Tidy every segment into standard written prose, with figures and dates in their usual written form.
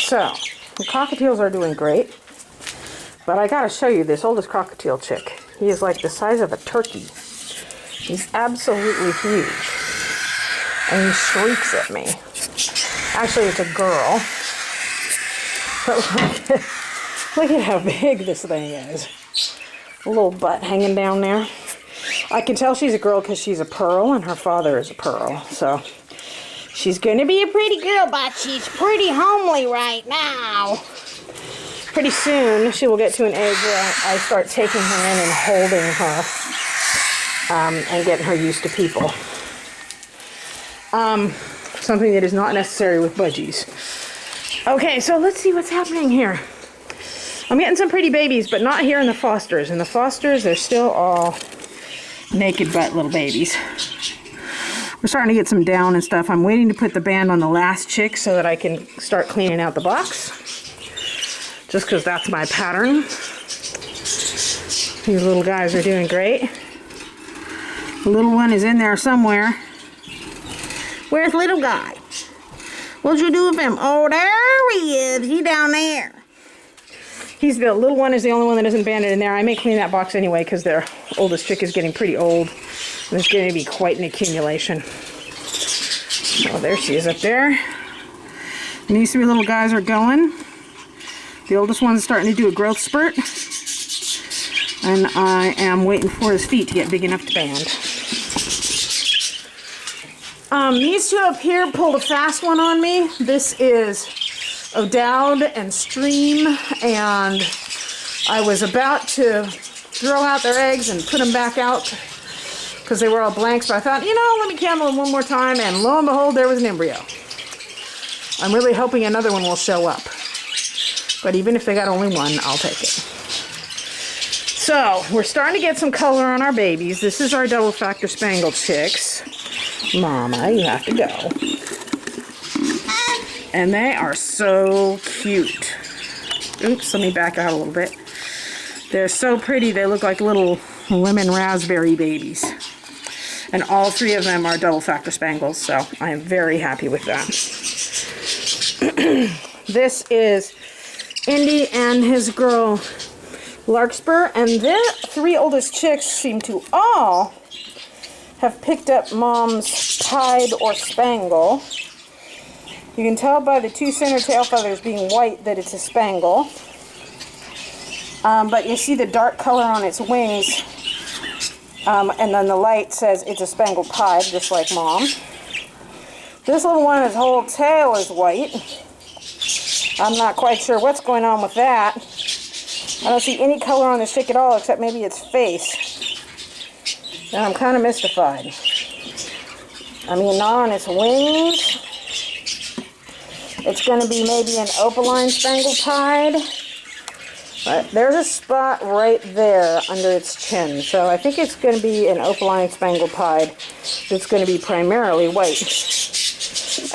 So, the cockatiels are doing great. But I gotta show you this oldest cockatiel chick. He is like the size of a turkey. He's absolutely huge. And he shrieks at me. Actually, it's a girl. But look at how big this thing is. A little butt hanging down there. I can tell she's a girl because she's a pearl and her father is a pearl. So she's going to be a pretty girl, but she's pretty homely right now. Pretty soon she will get to an age where I start taking her in and holding her and getting her used to people. Something that is not necessary with budgies. Okay, so let's see what's happening here. I'm getting some pretty babies, but not here in the Fosters. In the Fosters, they're still all naked butt little babies. We're starting to get some down and stuff. I'm waiting to put the band on the last chick so that I can start cleaning out the box. Just because that's my pattern. These little guys are doing great. The little one is in there somewhere. Where's little guy? What'd you do with him? Oh, there he is. He down there. He's the little one is the only one that isn't banded in there. I may clean that box anyway because their oldest chick is getting pretty old. And it's going to be quite an accumulation. Oh, there she is up there. And these three little guys are going. The oldest one's starting to do a growth spurt. And I am waiting for his feet to get big enough to band. These two up here pulled a fast one on me. This is O'Dowd and Stream, and I was about to throw out their eggs and put them back out because they were all blanks, but I thought, you know, let me candle them one more time, and lo and behold, there was an embryo. I'm really hoping another one will show up, but even if they got only one, I'll take it. So, we're starting to get some color on our babies. This is our double factor spangled chicks. Mama, you have to go. And they are so cute. Oops, let me back out a little bit. They're so pretty, they look like little lemon raspberry babies. And all three of them are double factor spangles, so I am very happy with that. This is Indy and his girl Larkspur, and their three oldest chicks seem to all have picked up mom's pied or spangle. You can tell by the two center tail feathers being white that it's a spangle. But you see the dark color on its wings, and then the light says it's a spangled pied, just like mom. This little one, his whole tail is white. I'm not quite sure what's going on with that. I don't see any color on this chick at all except maybe its face. And I'm kind of mystified. I mean, not on its wings. It's going to be maybe an opaline spangled pied. But there's a spot right there under its chin. So I think it's going to be an opaline spangled pied that's going to be primarily white.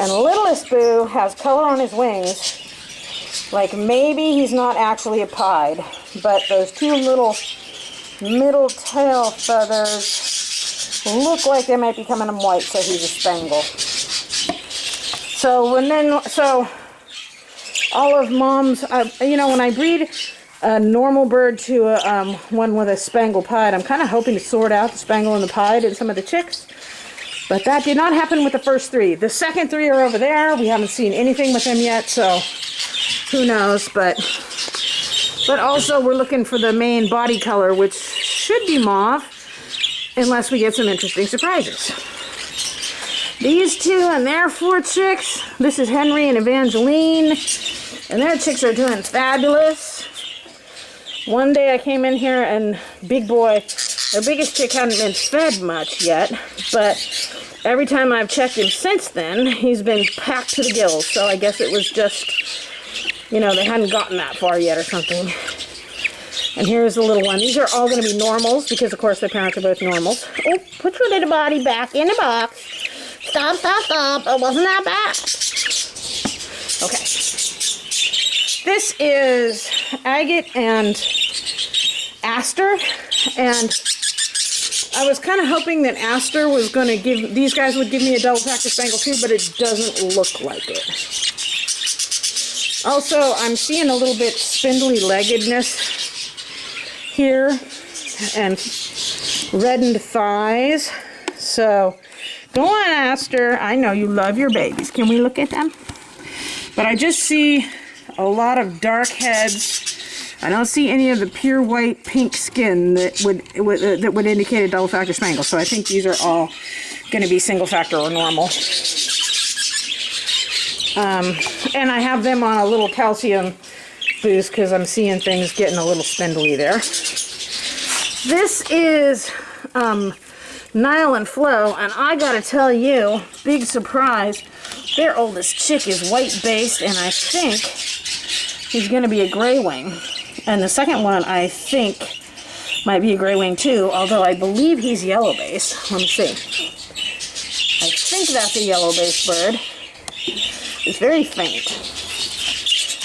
And littlest Boo has color on his wings. Like maybe he's not actually a pied, but those two little middle tail feathers look like they might be coming in white, so he's a spangle. So all of mom's, you know, when I breed a normal bird to a, one with a spangle pied, I'm kind of hoping to sort out the spangle and the pied in some of the chicks. But that did not happen with the first three. The second three are over there. We haven't seen anything with them yet, so who knows. But also we're looking for the main body color, which should be mauve, unless we get some interesting surprises. These two and their four chicks, this is Henry and Evangeline, and their chicks are doing fabulous. One day I came in here and Big Boy, their biggest chick, hadn't been fed much yet, but every time I've checked him since then, he's been packed to the gills. So I guess it was just, you know, they hadn't gotten that far yet or something. And here's the little one. These are all going to be normals because, of course, their parents are both normals. Oh, put your little body back in the box. Stop, stop, stop. It wasn't that bad. Okay. This is Agate and Aster, and I was kind of hoping that Aster was going to give, these guys would give me a double factor spangle too, but it doesn't look like it. Also, I'm seeing a little bit spindly leggedness here and reddened thighs. So go on, Aster. I know you love your babies. Can we look at them? But I just see a lot of dark heads. I don't see any of the pure white pink skin that would indicate a double factor Spangle. So I think these are all going to be single factor or normal. And I have them on a little calcium boost because I'm seeing things getting a little spindly there. This is Nile and Flo, and I gotta tell you, big surprise, their oldest chick is white based, and I think he's gonna be a gray wing. And the second one, I think, might be a gray wing too, although I believe he's yellow based. Let me see. I think that's a yellow based bird. It's very faint.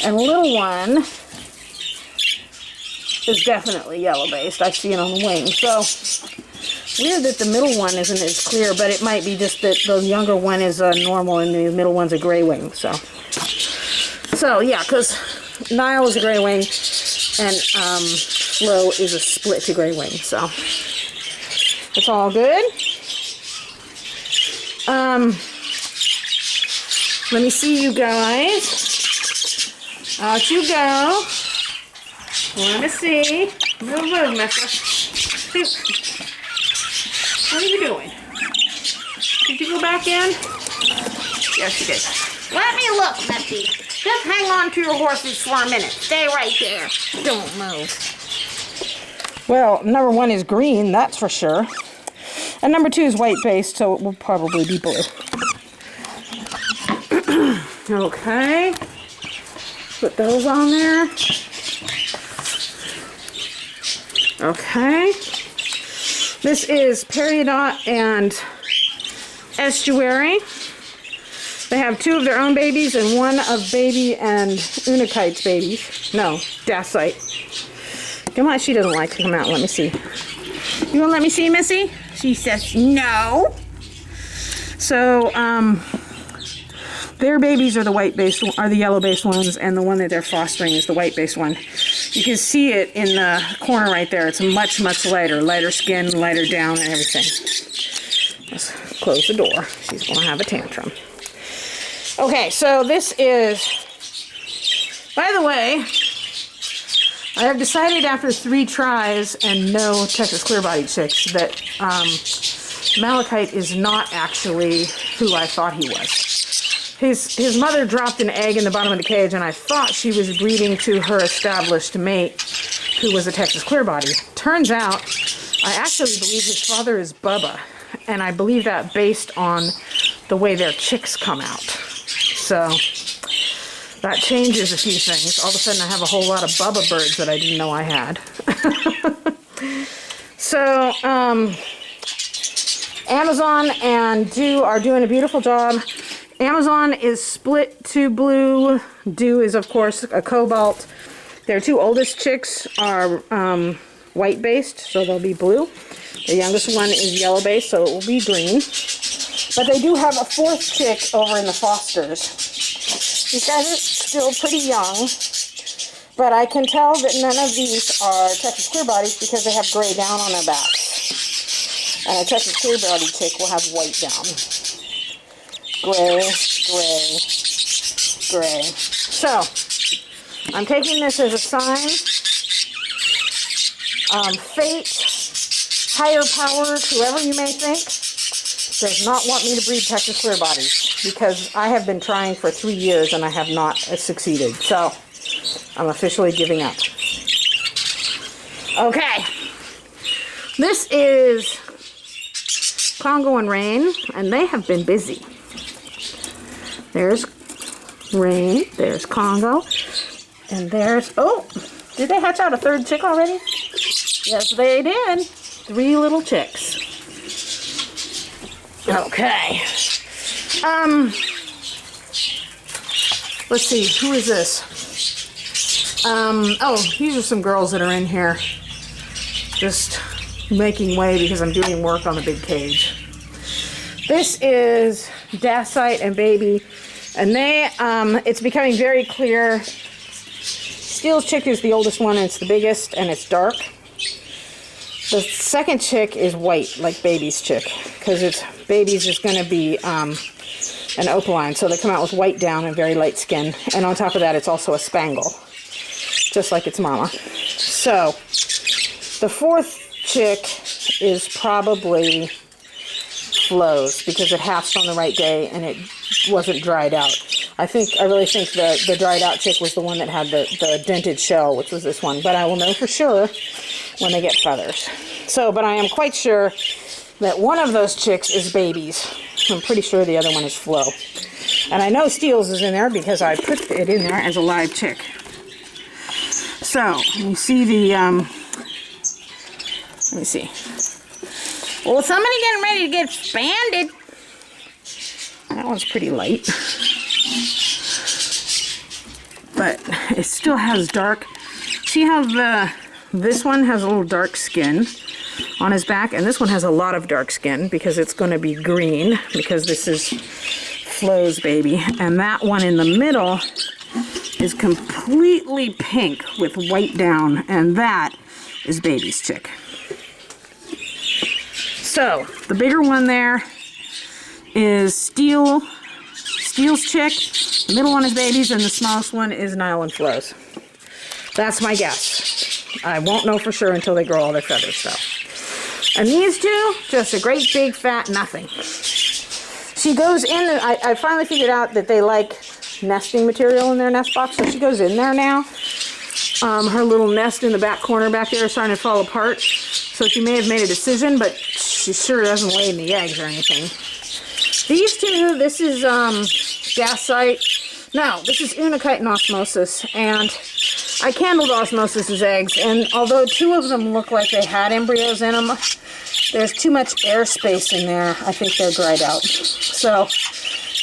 And the little one is definitely yellow based. I see it on the wing. So weird that the middle one isn't as clear, but it might be just that the younger one is normal and the middle one's a gray wing. So yeah, because Nile is a gray wing and Flo is a split to gray wing. So it's all good. Let me see you guys. Out you go. Want to see. Move, mister. What are you doing? Did you go back in? Yes, you did. Let me look, Missy. Just hang on to your horses for a minute. Stay right there. Don't move. Well, number 1 is green, that's for sure. And number 2 is white based, so it will probably be blue. Okay. Put those on there. Okay. This is Peridot and Estuary. They have 2 of their own babies and 1 of baby and Unakite's babies. No, Dacite. Come on, she doesn't like to come out. Let me see. You won't let me see, Missy? She says no. So, their babies are the the yellow-based ones, and the one that they're fostering is the white-based one. You can see it in the corner right there. It's much, much lighter skin, lighter down, and everything. Let's close the door. She's going to have a tantrum. Okay, so this is, by the way, I have decided after 3 tries and no Texas Clearbody chicks that Malachite is not actually who I thought he was. His mother dropped an egg in the bottom of the cage, and I thought she was breeding to her established mate, who was a Texas Clearbody. Turns out, I actually believe his father is Bubba, and I believe that based on the way their chicks come out. So that changes a few things. All of a sudden, I have a whole lot of Bubba birds that I didn't know I had. So, Amazon and Dew are doing a beautiful job. Amazon is split to blue. Dew is, of course, a cobalt. Their 2 oldest chicks are white-based, so they'll be blue. The youngest one is yellow-based, so it will be green. But they do have a 4th chick over in the fosters. These guys are still pretty young, but I can tell that none of these are Texas Clearbodies because they have gray down on their backs. And a Texas Clearbody chick will have white down. Gray, gray, gray. So, I'm taking this as a sign. Fate, higher powers, whoever you may think, does not want me to breed Texas Clearbodies because I have been trying for 3 years and I have not succeeded. So, I'm officially giving up. Okay. This is Congo and Rain, and they have been busy. There's Rain, there's Congo, and there's, oh, did they hatch out a 3rd chick already? Yes, they did. 3 little chicks. Okay. Let's see, who is this? Oh, these are some girls that are in here. Just making way because I'm doing work on the big cage. This is Dacite and baby And they, it's becoming very clear. Steele's chick is the oldest one, and it's the biggest, and it's dark. The second chick is white, like baby's chick, because it's baby's is going to be an opaline, so they come out with white down and very light skin. And on top of that, it's also a spangle, just like its mama. So the fourth chick is probably Flo's, because it hatched on the right day and it wasn't dried out. I really think the dried out chick was the one that had the dented shell, which was this one. But I will know for sure when they get feathers. So, but I am quite sure that one of those chicks is baby's. I'm pretty sure the other one is Flo. And I know Steele's is in there because I put it in there as a live chick. So, you see the, let me see. Well, somebody getting ready to get expanded. That one's pretty light. But it still has dark. See how this one has a little dark skin on his back, and this one has a lot of dark skin because it's going to be green, because this is Flo's baby. And that one in the middle is completely pink with white down, and that is baby's chick. So the bigger one there is Steele's chick, the middle one is baby's, and the smallest one is Nile and Flo's. That's my guess. I won't know for sure until they grow all their feathers, though. And these two, just a great big fat nothing. She goes in, I finally figured out that they like nesting material in their nest box, so she goes in there now. Her little nest in the back corner back there is starting to fall apart, so she may have made a decision, but she sure doesn't lay any eggs or anything. These two, this is Gasite. No, this is Unakite and Osmosis, and I candled Osmosis's eggs, and although two of them look like they had embryos in them, there's too much airspace in there. I think they're dried out. So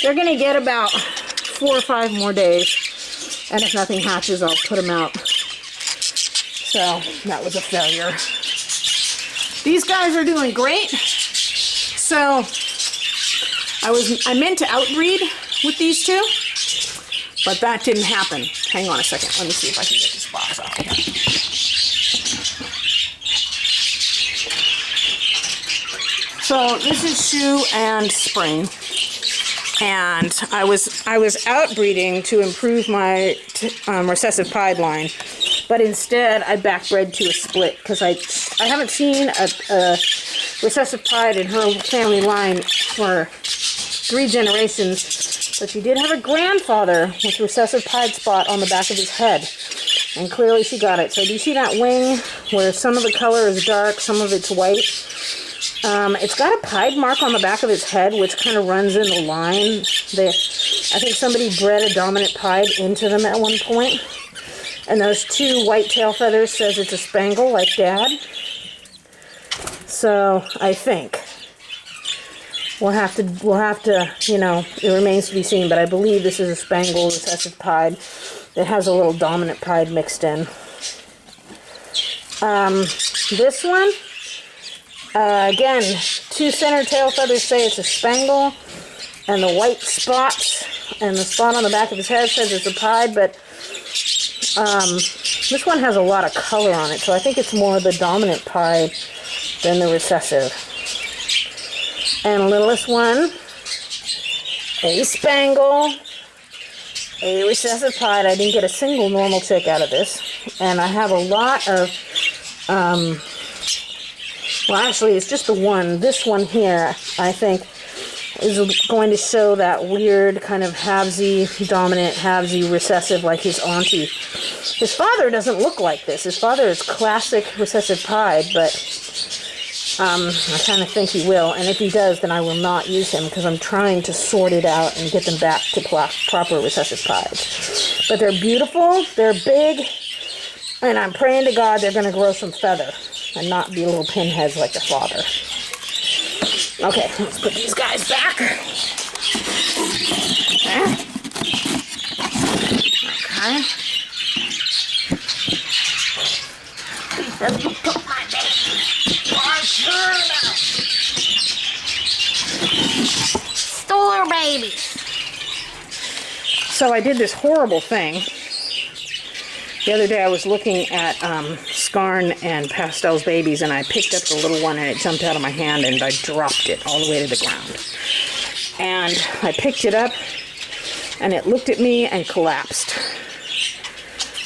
they're going to get about 4 or 5 more days, and if nothing hatches, I'll put them out. So that was a failure. These guys are doing great. So I meant to outbreed with these two, but that didn't happen. Hang on a second. Let me see if I can get this box out here. So this is Shoe and Spring, and I was outbreeding to improve my recessive pied line, but instead I backbred to a split because I haven't seen a recessive pied in her family line for 3 generations, but she did have a grandfather with recessive pied spot on the back of his head, and clearly she got it. So do you see that wing where some of the color is dark, some of it's white? It's got a pied mark on the back of its head, which kind of runs in the line. I think somebody bred a dominant pied into them at one point. And those 2 white tail feathers says it's a spangle, like Dad. So I think we'll have to, you know, it remains to be seen. But I believe this is a spangle recessive pied. It has a little dominant pied mixed in. This one. Again, 2 center tail feathers say it's a spangle, and the white spots and the spot on the back of his head says it's a pied, but this one has a lot of color on it, so I think it's more the dominant pied than the recessive. And littlest one, a spangle, a recessive pied. I didn't get a single normal chick out of this, and I have a lot of well, actually, it's just the one. This one here, I think, is going to show that weird kind of halvesy dominant, halvesy recessive like his auntie. His father doesn't look like this. His father is classic recessive pied, but I kind of think he will. And if he does, then I will not use him because I'm trying to sort it out and get them back to proper recessive pieds. But they're beautiful, they're big, and I'm praying to God they're going to grow some feather and not be little pinheads like their father. Okay, let's put these guys back. Okay. Let me put my baby. Store babies. So I did this horrible thing. The other day I was looking at Scarn and Pastel's babies, and I picked up the little one and it jumped out of my hand and I dropped it all the way to the ground. And I picked it up and it looked at me and collapsed.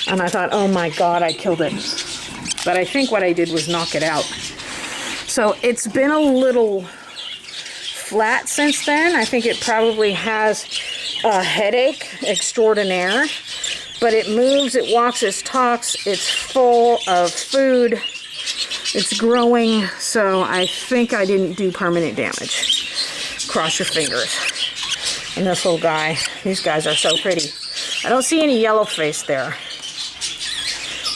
And I thought, oh my God, I killed it. But I think what I did was knock it out. So it's been a little flat since then. I think it probably has a headache extraordinaire. But it moves, it walks, it talks, it's full of food, it's growing, so I think I didn't do permanent damage. Cross your fingers. And this little guy, these guys are so pretty. I don't see any yellow face there.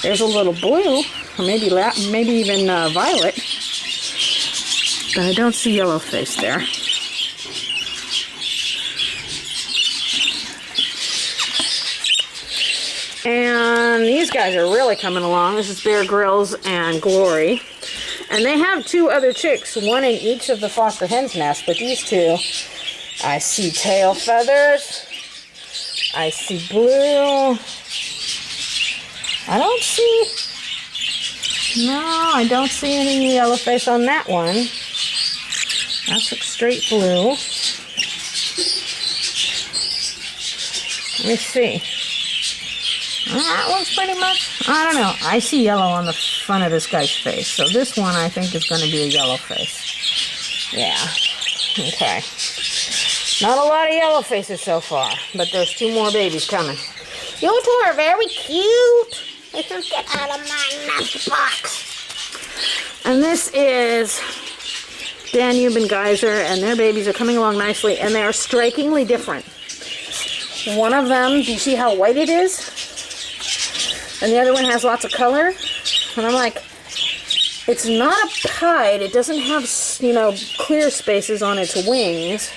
There's a little blue, or maybe even violet, but I don't see yellow face there. And these guys are really coming along. This is Bear Grylls and Glory. And they have two other chicks, one in each of the foster hens' nests, but these two, I see tail feathers. I see blue. I don't see any yellow face on that one. That's like straight blue. Let me see. That looks pretty much, I don't know. I see yellow on the front of this guy's face. So this one I think is going to be a yellow face. Yeah. Okay. Not a lot of yellow faces so far, but there's two more babies coming. You two are very cute. They can get out of my nest box. And this is Danube and Geyser, and their babies are coming along nicely, and they are strikingly different. One of them, do you see how white it is? And the other one has lots of color. And I'm like, it's not a pied. It doesn't have, clear spaces on its wings.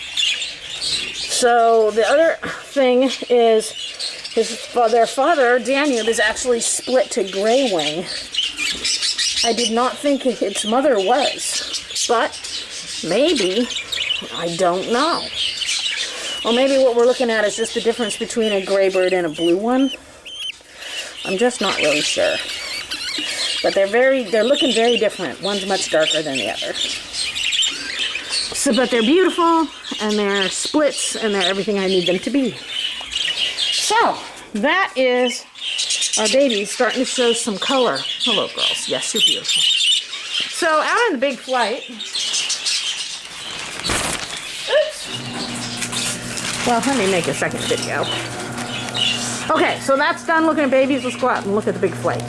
So the other thing is their father, Danube, is actually split to gray wing. I did not think its mother was. But maybe, I don't know. Or maybe what we're looking at is just the difference between a gray bird and a blue one. I'm just not really sure. But they're looking very different. One's much darker than the other. But they're beautiful, and they're splits, and they're everything I need them to be. So, that is our babies starting to show some color. Hello, girls. Yes, you're beautiful. So, out on the big flight. Oops. Well, let me make a second video. Okay, so that's done looking at babies. Let's go out and look at the big flight.